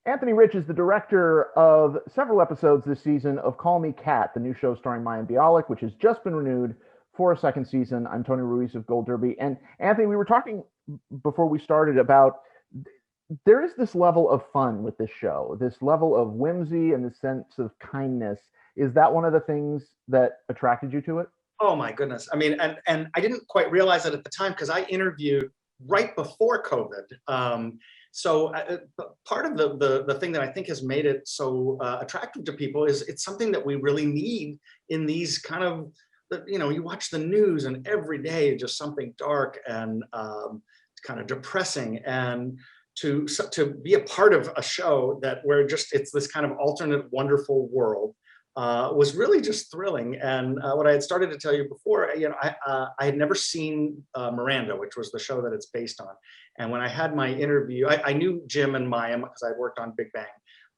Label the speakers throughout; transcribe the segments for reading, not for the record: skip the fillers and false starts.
Speaker 1: Anthony Rich is the director of several episodes this season of Call Me Kat, the new show starring Mayim Bialik, which has just been renewed for a second season. I'm Tony Ruiz of Gold Derby. And Anthony, we were talking before we started about there is this level of fun with this show, this level of whimsy and this sense of kindness. Is that one of the things that attracted you to it?
Speaker 2: Oh my goodness. I mean, and I didn't quite realize it at the time because I interviewed right before COVID. So part of the thing that I think has made it so attractive to people is it's something that we really need in these kind of, you watch the news and every day just something dark and kind of depressing, and to be a part of a show that where just it's this kind of alternate wonderful world was really just thrilling. And what I had started to tell you before, I had never seen Miranda, which was the show that it's based on. And when I had my interview, I knew Jim and Mayim because I worked on Big Bang,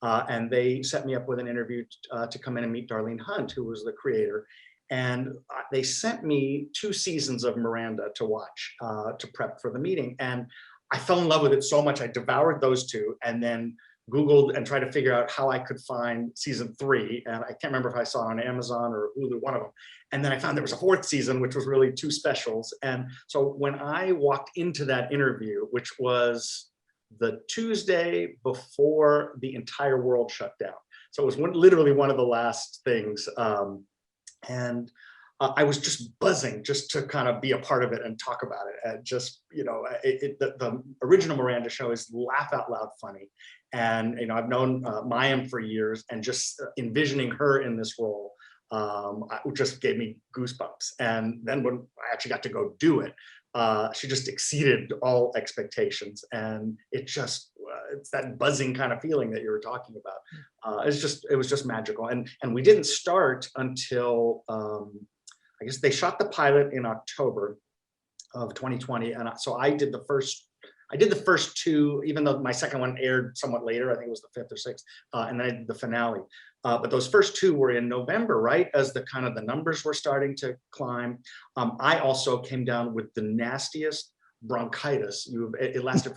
Speaker 2: and they set me up with an interview to come in and meet Darlene Hunt, who was the creator. And they sent me 2 seasons of Miranda to watch to prep for the meeting. And I fell in love with it so much, I devoured those 2, and then Googled and tried to figure out how I could find season 3. And I can't remember if I saw it on Amazon or Hulu, one of them. And then I found there was a 4th season, which was really 2 specials. And so when I walked into that interview, which was the Tuesday before the entire world shut down. So it was literally one of the last things. I was just buzzing just to kind of be a part of it and talk about it. And just, the original Miranda show is laugh out loud funny. And, I've known Mayim for years, and just envisioning her in this role just gave me goosebumps. And then when I actually got to go do it, she just exceeded all expectations. And it's that buzzing kind of feeling that you were talking about. It was just magical. And we didn't start until, I guess they shot the pilot in October of 2020. And so I did the first 2, even though my second one aired somewhat later. I think it was the 5th or 6th. And then I did the finale. But those first 2 were in November, right? As the numbers were starting to climb. I also came down with the nastiest bronchitis. It lasted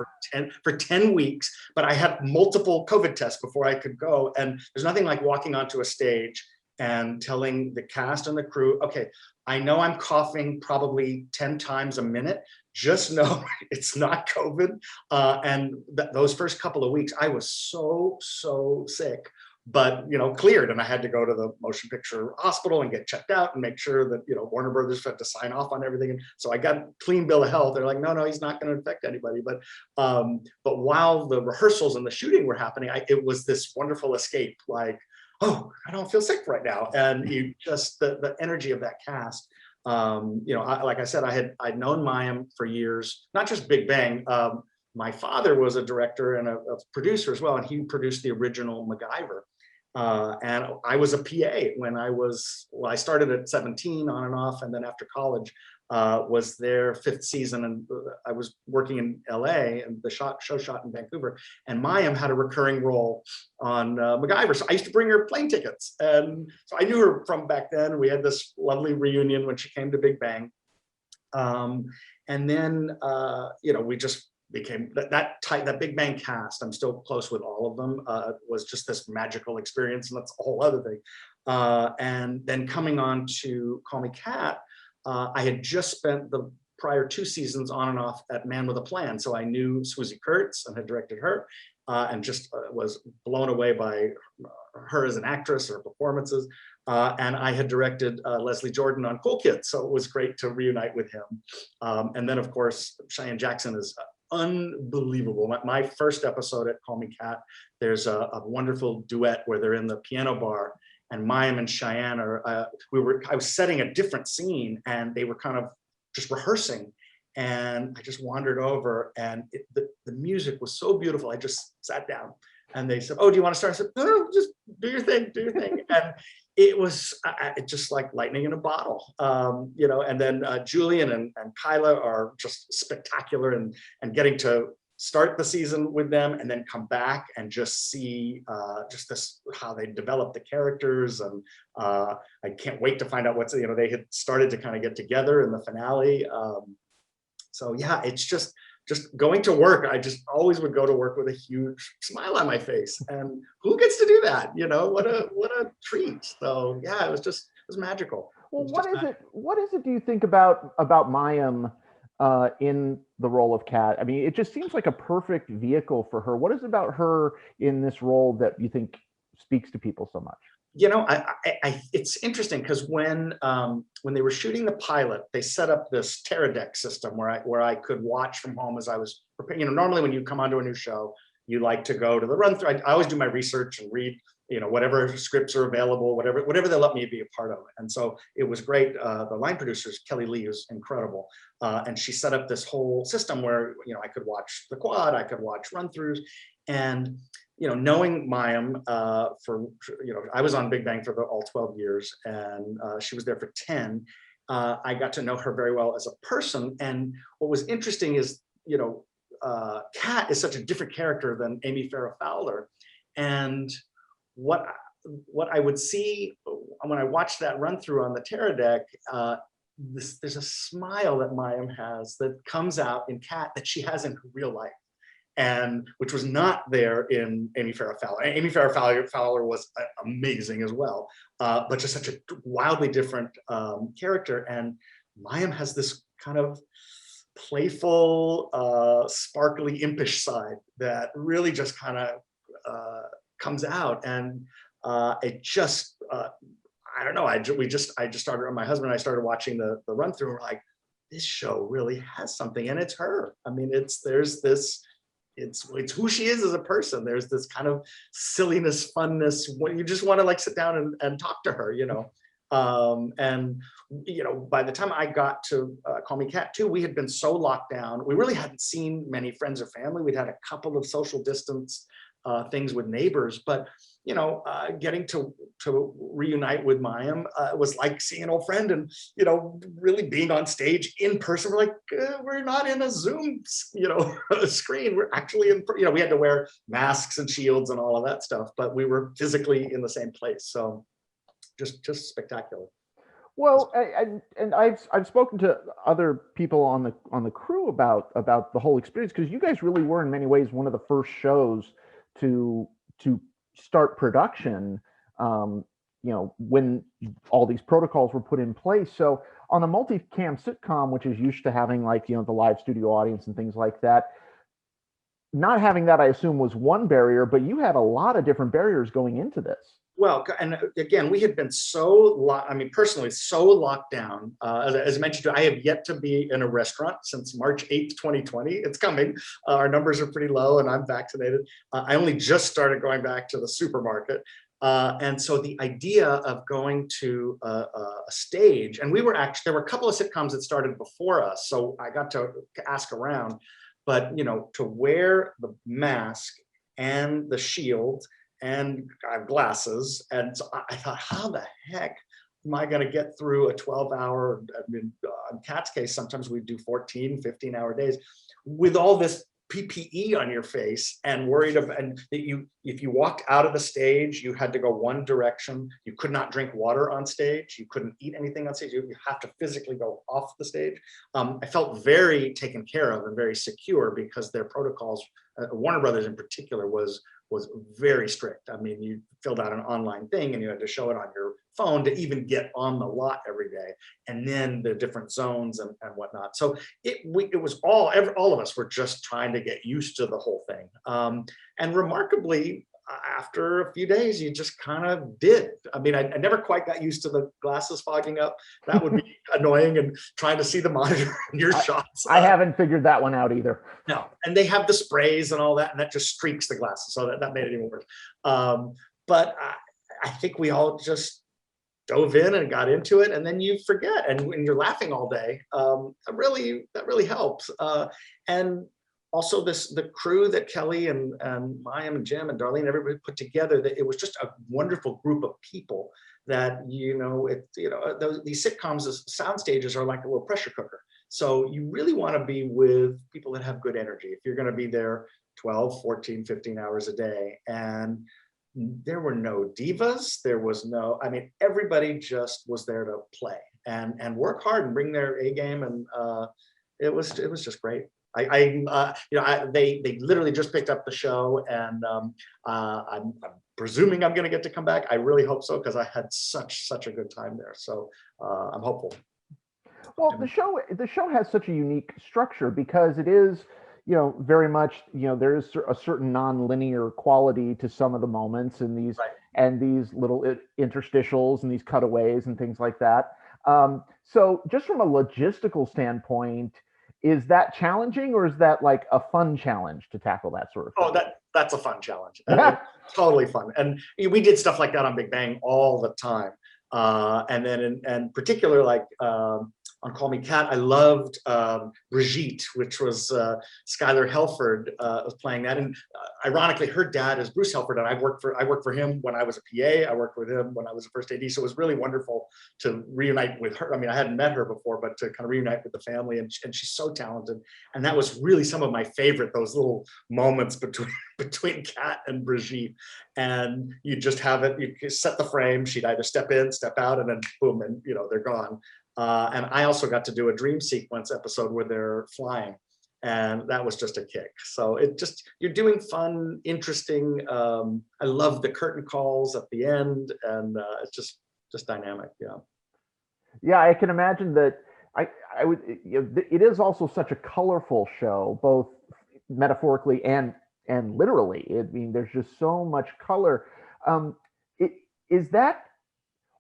Speaker 2: for 10 weeks, but I had multiple COVID tests before I could go. And there's nothing like walking onto a stage and telling the cast and the crew, okay, I know I'm coughing probably 10 times a minute. Just know it's not COVID. And those first couple of weeks, I was so sick, but cleared, and I had to go to the motion picture hospital and get checked out and make sure that Warner Brothers had to sign off on everything. And so I got a clean bill of health. They're like, no, he's not going to infect anybody. But while the rehearsals and the shooting were happening, it was this wonderful escape. Like, oh, I don't feel sick right now. And you just the energy of that cast. Like I said, I'd known Mayim for years, not just Big Bang. My father was a director and a producer as well, and he produced the original MacGyver. And I was a PA when I started at 17 on and off, and then after college was their 5th season, and I was working in LA, and the show shot in Vancouver, and Mayim had a recurring role on MacGyver. So I used to bring her plane tickets, and so I knew her from back then. We had this lovely reunion when she came to Big Bang. And then, we just became that Big Bang cast. I'm still close with all of them. Was just this magical experience, and that's a whole other thing. And then coming on to Call Me Kat, I had just spent the prior 2 seasons on and off at Man with a Plan, so I knew Swoosie Kurtz and had directed her, and just was blown away by her as an actress, her performances. And I had directed Leslie Jordan on Cool Kids, so it was great to reunite with him. And then, of course, Cheyenne Jackson is unbelievable. My first episode at Call Me Kat, there's a wonderful duet where they're in the piano bar, and Mayim and Cheyenne I was setting a different scene, and they were kind of just rehearsing, and I just wandered over, and the music was so beautiful. I just sat down, and they said, "Oh, do you want to start?" I said, "No, just do your thing." And it was just like lightning in a bottle, and then Julian and Kyla are just spectacular, and getting to start the season with them and then come back and just see how they develop the characters. And I can't wait to find out they had started to kind of get together in the finale. So yeah, it's just just going to work, I just always would go to work with a huge smile on my face. And who gets to do that? What a treat. So yeah, it was magical.
Speaker 1: Well, what is it do you think about Mayim in the role of Kat? I mean, it just seems like a perfect vehicle for her. What is it about her in this role that you think speaks to people so much?
Speaker 2: It's interesting because when they were shooting the pilot, they set up this Teradek system where I could watch from home as I was preparing. Normally when you come onto a new show, you like to go to the run through. I always do my research and read, whatever scripts are available, whatever they let me be a part of. And so it was great. The line producers, Kelly Lee, is incredible. And she set up this whole system where, I could watch the quad, I could watch run throughs. And, knowing Mayim I was on Big Bang for all 12 years, and she was there for 10. I got to know her very well as a person. And what was interesting is, Kat is such a different character than Amy Farrah Fowler. And what I would see when I watched that run through on the Teradek, there's a smile that Mayim has that comes out in Kat that she has in her real life, and which was not there in Amy Farrah Fowler. Amy Farrah Fowler was amazing as well, but just such a wildly different character. And Mayim has this kind of playful, sparkly, impish side that really just kind of comes out. And it just, I don't know, I just started, my husband and I started watching the run through, and we're like, this show really has something, and it's her. I mean, it's who she is as a person. There's this kind of silliness, funness, when you just want to like sit down and talk to her, by the time I got to Call Me Kat 2, we had been so locked down. We really hadn't seen many friends or family. We'd had a couple of social distance things with neighbors, but getting to reunite with Mayim was like seeing an old friend, and really being on stage in person. We're like, we're not in a Zoom screen. We're actually in, we had to wear masks and shields and all of that stuff, but we were physically in the same place. So just spectacular.
Speaker 1: Well, and I've spoken to other people on the crew about the whole experience, because you guys really were in many ways one of the first shows to start production, when all these protocols were put in place. So on a multicam sitcom, which is used to having like, the live studio audience and things like that, not having that, I assume, was one barrier, but you had a lot of different barriers going into this.
Speaker 2: Well, and again, we had been personally so locked down. As I mentioned, I have yet to be in a restaurant since March 8th, 2020. It's coming. Our numbers are pretty low, and I'm vaccinated. I only just started going back to the supermarket. And so the idea of going to a stage, and there were a couple of sitcoms that started before us, so I got to ask around, but to wear the mask and the shield, and I have glasses. And so I thought, how the heck am I going to get through a 12-hour, in Kat's case, sometimes we do 14, 15-hour days with all this PPE on your face, and worried of, and that if you walked out of the stage, you had to go one direction. You could not drink water on stage. You couldn't eat anything on stage. You have to physically go off the stage. I felt very taken care of and very secure, because their protocols, Warner Brothers in particular, was very strict. I mean, you filled out an online thing and you had to show it on your phone to even get on the lot every day, and then the different zones and whatnot. So it was all of us were just trying to get used to the whole thing. And remarkably, after a few days, you just kind of did. I mean, I never quite got used to the glasses fogging up. That would be annoying, and trying to see the monitor in your shots.
Speaker 1: I haven't figured that one out either.
Speaker 2: No, and they have the sprays and all that, and that just streaks the glasses, so that made it even worse. But I think we all just dove in and got into it, and then you forget, and when you're laughing all day, that really helps. And also the crew that Kelly and Mayim and Jim and Darlene, everybody put together, that it was just a wonderful group of people that, these sitcoms as sound stages are like a little pressure cooker. So you really want to be with people that have good energy if you're going to be there 12, 14, 15 hours a day. And there were no divas. There was no, everybody just was there to play and work hard and bring their A game. And it was just great. They literally just picked up the show, and I'm presuming I'm going to get to come back. I really hope so, because I had such a good time there. So I'm hopeful.
Speaker 1: Well, the show has such a unique structure because it is, very much, there is a certain non-linear quality to some of the moments and these
Speaker 2: Right.
Speaker 1: and these little interstitials and these cutaways and things like that. So just from a logistical standpoint, is that challenging, or is that like a fun challenge to tackle that sort of
Speaker 2: Oh,
Speaker 1: thing?
Speaker 2: that's a fun challenge. Totally fun. And we did stuff like that on Big Bang all the time. And then in particular, like on Call Me Kat, I loved Brigitte, which was Skylar Helford was playing that. And ironically, her dad is Bruce Helford, and I worked for him when I was a PA. I worked with him when I was a first AD. So it was really wonderful to reunite with her. I mean, I hadn't met her before, but to kind of reunite with the family. And she's so talented. And that was really some of my favorite, those little moments between Kat and Brigitte. And you just have it, you set the frame. She'd either step in, step out, and then boom, and they're gone. And I also got to do a dream sequence episode where they're flying, and that was just a kick. So you're doing fun, interesting. I love the curtain calls at the end, and it's just dynamic. Yeah.
Speaker 1: Yeah, I can imagine that. I would. It is also such a colorful show, both metaphorically and literally. I mean, there's just so much color. It is that.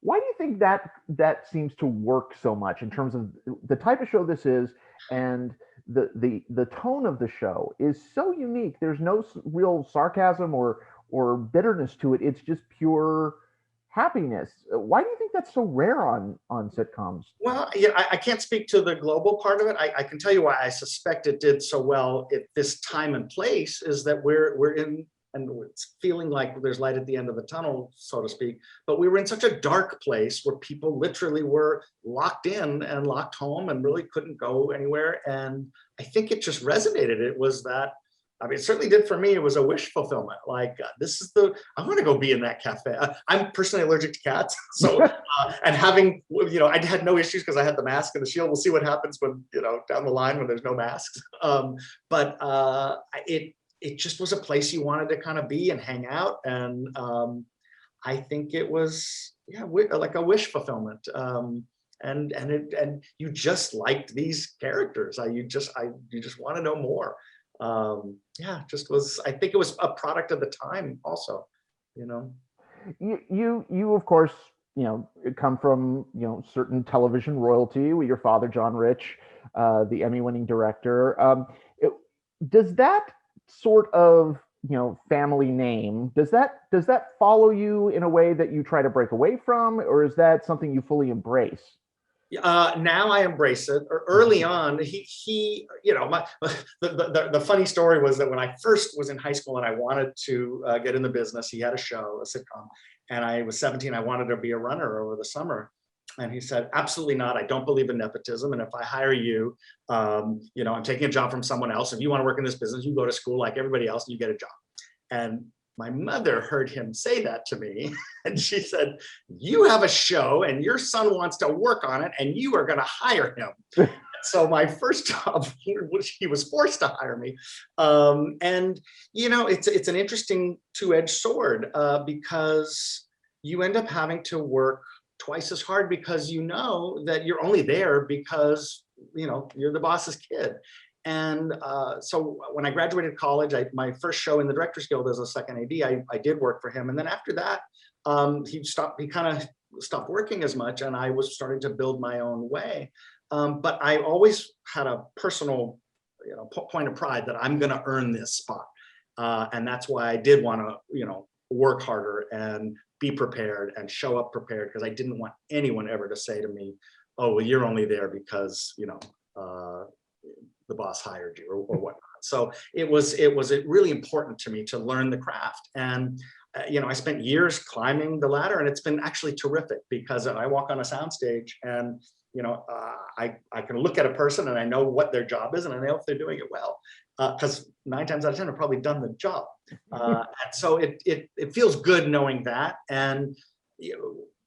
Speaker 1: Why do you think that seems to work so much in terms of the type of show this is, and the tone of the show is so unique? There's no real sarcasm or bitterness to it. It's just pure happiness. Why do you think that's so rare on sitcoms?
Speaker 2: Well, yeah, I can't speak to the global part of it. I can tell you why I suspect it did so well at this time and place is that we're in, and it's feeling like there's light at the end of the tunnel, so to speak. But we were in such a dark place where people literally were locked in and locked home and really couldn't go anywhere. And I think it just resonated. It was that, I mean, it certainly did for me. It was a wish fulfillment. Like, I want to go be in that cafe. I'm personally allergic to cats. So, and having, I had no issues because I had the mask and the shield. We'll see what happens when, down the line when there's no masks. But it just was a place you wanted to kind of be and hang out. And I think it was, like a wish fulfillment. And you just liked these characters. You just want to know more. I think it was a product of the time also,
Speaker 1: You of course, come from, certain television royalty with your father, John Rich, the Emmy-winning director. Does that sort of, family name, does that follow you in a way that you try to break away from, or is that something you fully embrace?
Speaker 2: Now I embrace it. Early on, the funny story was that when I first was in high school and I wanted to get in the business, he had a show, a sitcom, and I was 17. I wanted to be a runner over the summer. And he said, absolutely not. I don't believe in nepotism. And if I hire you, I'm taking a job from someone else. If you want to work in this business, you go to school like everybody else and you get a job. And my mother heard him say that to me, and she said, you have a show and your son wants to work on it and you are going to hire him. So my first job, he was forced to hire me. And it's an interesting two-edged sword because you end up having to work twice as hard because that you're only there because you're the boss's kid. And so when I graduated college, my first show in the Directors Guild as a second AD, I did work for him. And then after that, he kind of stopped working as much, and I was starting to build my own way. But I always had a personal point of pride that I'm going to earn this spot. And that's why I did want to, work harder and be prepared and show up prepared, because I didn't want anyone ever to say to me, oh, well, you're only there because, the boss hired you or whatnot. So it was really important to me to learn the craft. And, I spent years climbing the ladder, and it's been actually terrific because I walk on a soundstage and, I can look at a person and I know what their job is and I know if they're doing it well. Because 9 times out of 10 have probably done the job. And so it feels good knowing that. And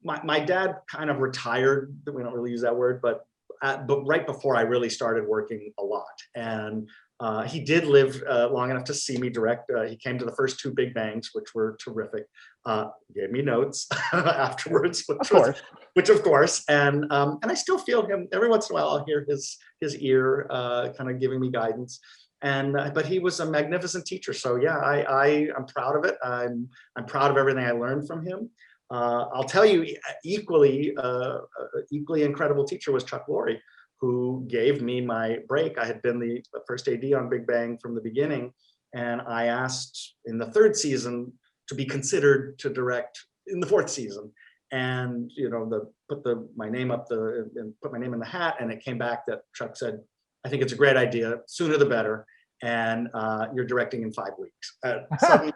Speaker 2: my dad kind of retired. We don't really use that word, but right before I really started working a lot. And He did live long enough to see me direct. He came to the first 2 Big Bangs, which were terrific. Gave me notes afterwards, which of course, and I still feel him every once in a while. I'll hear his ear kind of giving me guidance. And but he was a magnificent teacher. So yeah, I'm proud of it. I'm proud of everything I learned from him. I'll tell you, equally incredible teacher was Chuck Lorre, who gave me my break. I had been the first AD on Big Bang from the beginning, and I asked in the 3rd season to be considered to direct in the 4th season. And put my name in the hat, and it came back that Chuck said, "I think it's a great idea. Sooner the better, and you're directing in 5 weeks." Suddenly,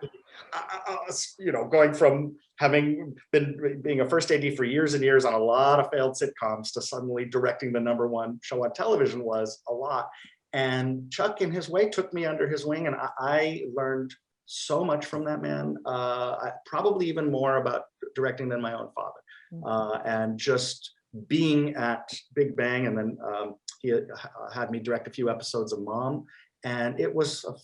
Speaker 2: going from having being a first AD for years and years on a lot of failed sitcoms to suddenly directing the #1 show on television was a lot. And Chuck, in his way, took me under his wing, and I learned so much from that man. Probably even more about directing than my own father. And just being at Big Bang, and then he had me direct a few episodes of Mom, and it was a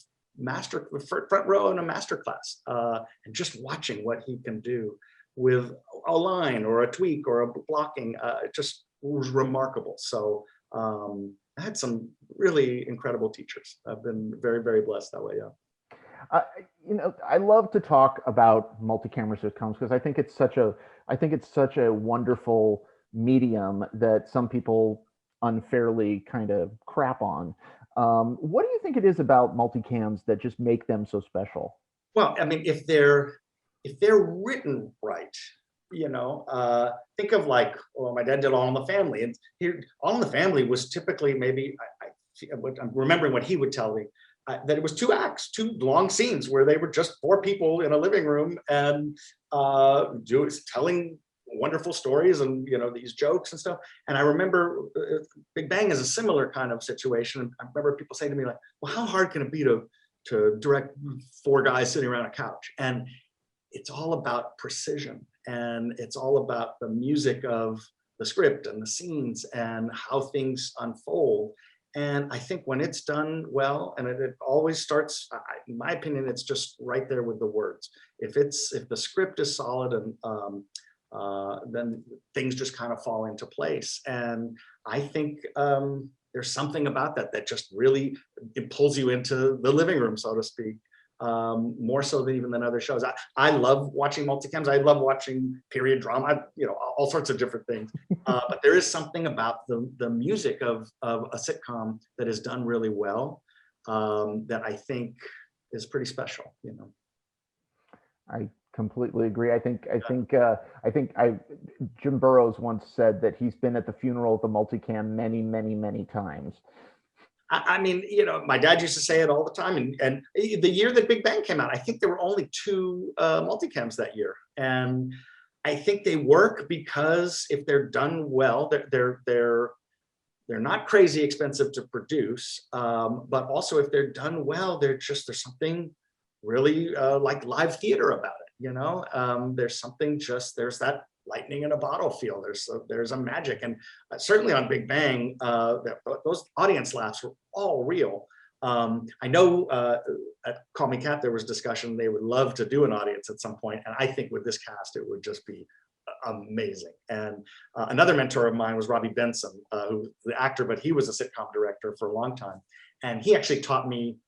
Speaker 2: front row in a masterclass, and just watching what he can do with a line or a tweak or a blocking, it just was remarkable. So I had some really incredible teachers. I've been very, very blessed that way. Yeah.
Speaker 1: I love to talk about multi-camera sitcoms because I think it's such a wonderful medium that some people unfairly kind of crap on. What do you think it is about multicams that just make them so special?
Speaker 2: Well, I mean, if they're written right, think of like, my dad did All in the Family, and All in the Family was typically maybe I'm remembering what he would tell me. That it was 2 acts, 2 long scenes where they were just 4 people in a living room and telling wonderful stories and these jokes and stuff. And I remember Big Bang is a similar kind of situation. I remember people saying to me like, "Well, how hard can it be to direct 4 guys sitting around a couch?" And it's all about precision, and it's all about the music of the script and the scenes and how things unfold. And I think when it's done well, and it always starts, in my opinion, it's just right there with the words. If the script is solid, and then things just kind of fall into place. And I think there's something about that just really, it pulls you into the living room, so to speak. More so than even than other shows. I love watching multicams. I love watching period drama, all sorts of different things. But there is something about the music of a sitcom that is done really well, that I think is pretty special.
Speaker 1: I completely agree. I think Jim Burrows once said that he's been at the funeral of the multicam many, many, many times.
Speaker 2: I mean, my dad used to say it all the time. And the year that Big Bang came out, I think there were only 2 multicams that year. And I think they work because if they're done well, they're not crazy expensive to produce. But also if they're done well, there's something really like live theater about it. There's something there's that lightning in a bottle feel. There's a magic, and certainly on Big Bang, those audience laughs were all real. I know at Call Me Kat there was discussion they would love to do an audience at some point, and I think with this cast it would just be amazing. And another mentor of mine was Robbie Benson, who's the actor, but he was a sitcom director for a long time, and he actually taught me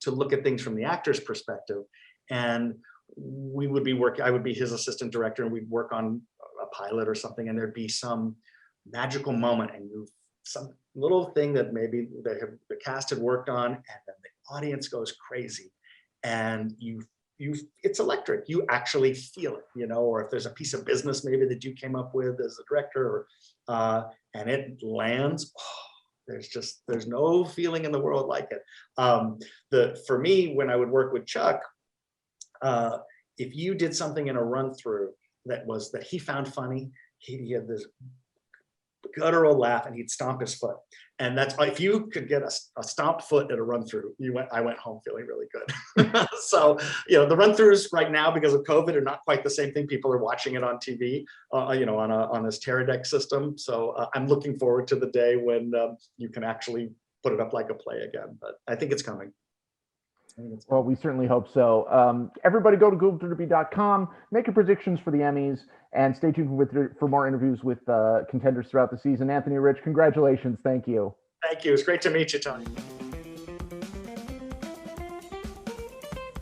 Speaker 2: to look at things from the actor's perspective. And I would be his assistant director, and we'd work on a pilot or something, and there'd be some magical moment, and some little thing that maybe the cast had worked on, and then the audience goes crazy, and it's electric. You actually feel it, or if there's a piece of business maybe that you came up with as a director, and it lands. There's no feeling in the world like it. For me, when I would work with Chuck, if you did something in a run through that he found funny, he had this guttural laugh and he'd stomp his foot. And that's if you could get a stomped foot at a run through, I went home feeling really good. So, the run throughs right now because of COVID are not quite the same thing. People are watching it on TV, on this Teradek system. So I'm looking forward to the day when you can actually put it up like a play again. But I think it's coming.
Speaker 1: Well, we certainly hope so. Everybody go to goldderby.com, make your predictions for the Emmys, and stay tuned for more interviews with contenders throughout the season. Anthony, Rich, congratulations. Thank you.
Speaker 2: Thank you. It's great to meet you, Tony.